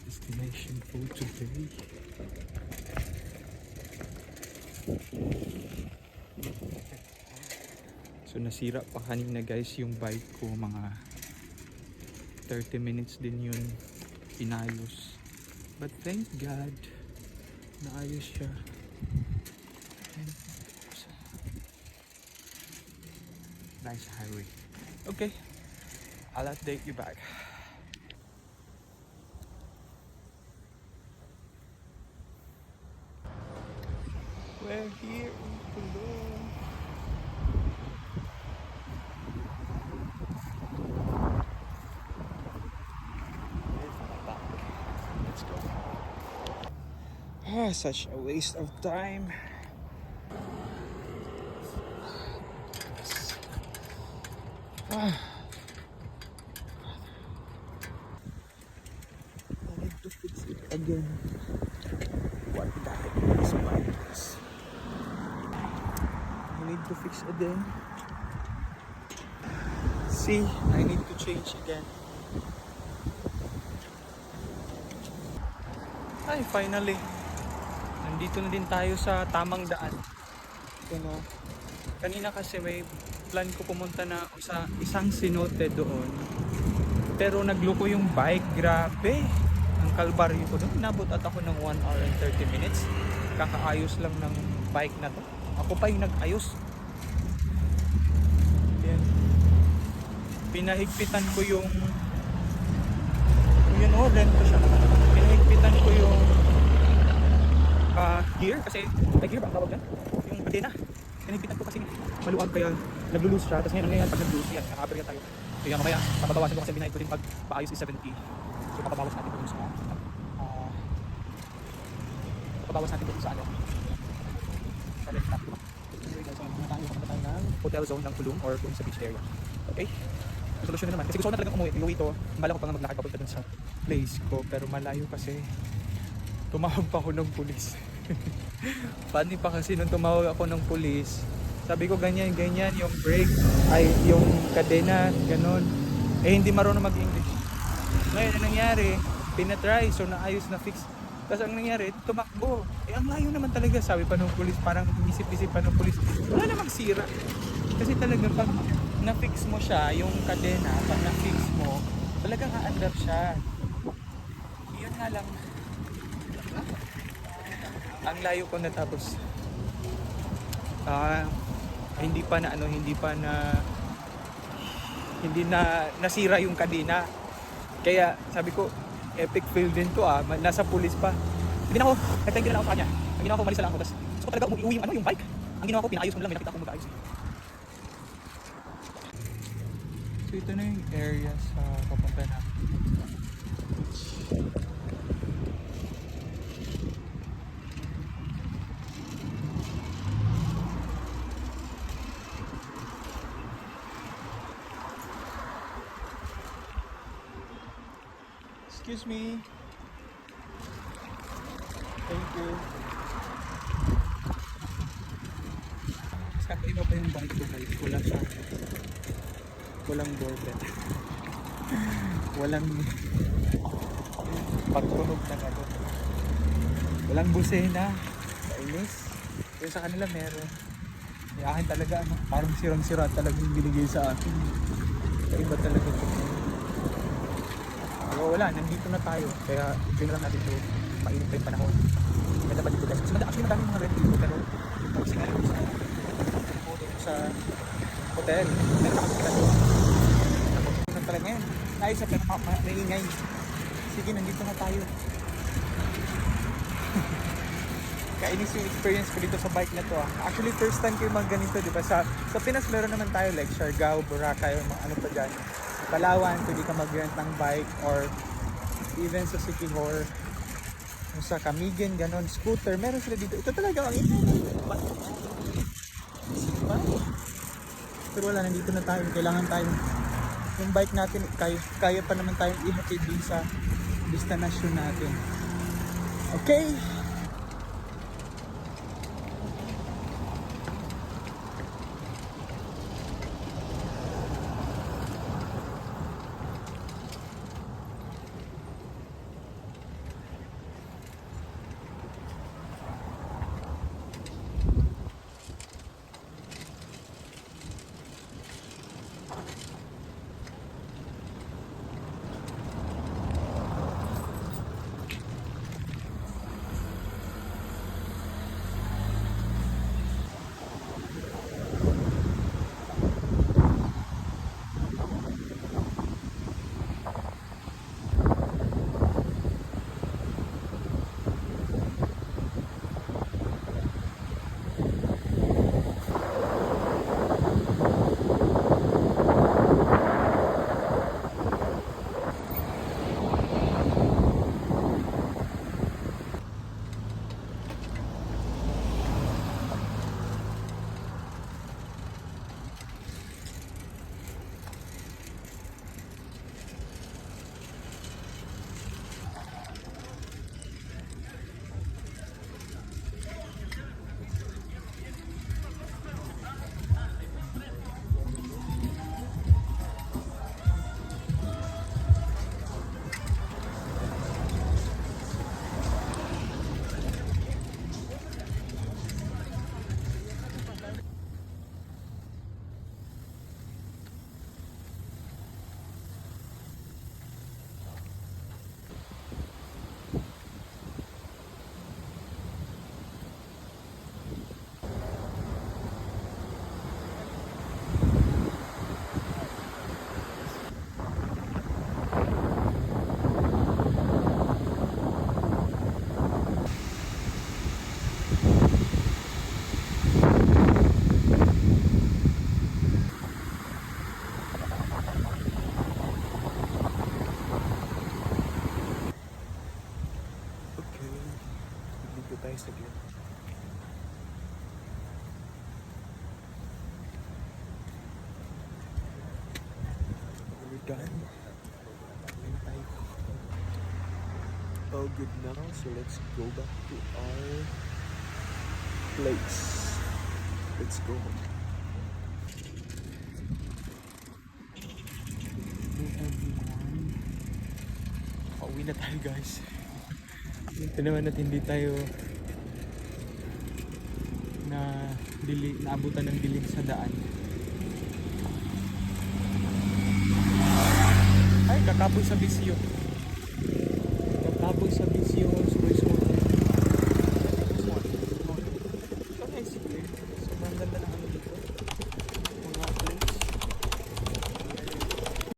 Destination po today. So nasira pa kanina guys yung bike ko, mga 30 minutes din yun inayos. But thank God, naayos siya. Nice highway. Okay, I'll update you back. We're here in Tulum. Let's go. Such a waste of time. I need to fix it again. What the heck is my this? I need to fix again. See, I need to change again. Ay, finally. Nandito na din tayo sa tamang daan. You know, kanina kasi may plan ko pumunta na sa isang cenote doon. Pero nagloko yung bike. Grabe. Ang kalbaryo ko doon. Nabot at ako ng 1 hour and 30 minutes. Kakaayos lang ng bike na to. Ako pa yung nag-ayos. Yan. Pinahigpitan ko yung yun o, lento siya. Pinahigpitan ko yung gear kasi, gear ba ang tawag yan? Yung kadena. Pinahigpitan ko kasi maluwag kaya nag-loose siya. Tapos ngayon pag nag-loose yan, naka-upper tayo. So yan, mamaya papabawasan ko kasi binahid ko din pag paayos is 70. So papabawas natin ko dun sa papabawas natin ko dun sa ano sa lenta. So pumunta tayo ng hotel zone ng Tulum or kung sa beach area. Okay? Solusyon na naman. Kasi gusto ko na talagang umuwi ito. Mala ko pa nga maglakad papunta dun sa place ko. Pero malayo kasi tumawag pa ako ng pulis. Funny pa kasi nung tumawag ako ng pulis, sabi ko ganyan yung brake ay yung kadena ganon, hindi marunong mag-English. Ngayon ang nangyari, pinatry, so naayos na fix. Tapos ang nangyari, tumakbo, ang layo naman talaga. Sabi pa ng pulis, parang isip-isip pa ng pulis, wala namang sira kasi talaga pag na-fix mo siya, yung kadena pag na-fix mo talagang aandar siya. Yun nga lang, ang layo ko natapos. Hindi na nasira yung kadena. Kaya sabi ko, epic fail din to nasa pulis pa. Hindi na ako, nag-thank you na lang ako sa kanya. Ang ginawa ko, umalis na lang ako. Tapos gusto ko talaga umuwi yung bike. Ang ginawa ko, pinayos ko na lang, may nakita ako mag-ayos. So ito na yung area sa papunta natin. Excuse me. Thank you. Sa iba pa yung bike ko guys. Walang doorbell. Walang pagtunog na gano'n. Walang busena. Kainis. Pero sa kanila meron. Yung akin talaga parang sirang-sira talaga yung binigay sa akin. Kaiba talaga ito. Pero wala, nandito na tayo. Kaya enjoy na lang natin ito. Mainit pa yung panahon. Ganda pa dito guys. Kasi actually madami mga red dito. Pero kasi nga sa hotel. Meron ako sa doon. Nandito na talaga ngayon. Tayo sa maingay. Sige, nandito na tayo. Kainis yung experience ko dito sa bike na to Actually, first time ko yung mga ganito, di ba? Sa Pinas meron naman tayo like Siargao, Boracay, mga ano pa dyan. Palawan, pwede ka mag-rent ng bike or even sa Siquijor, sa Camigan, ganon, scooter, meron sila dito. Ito talaga ang pero wala, nandito na tayo. Kailangan tayo yung bike natin, kaya pa naman tayong ihatid din sa destination natin. Okay. guys the view. We're done. Ayun tayo. All good now, so let's go back to our place. Let's go. Pauwi na tayo guys. Ito naman at hindi tayo naabutan ng dilim sa daan. Ay, kakapoy sa bisyo.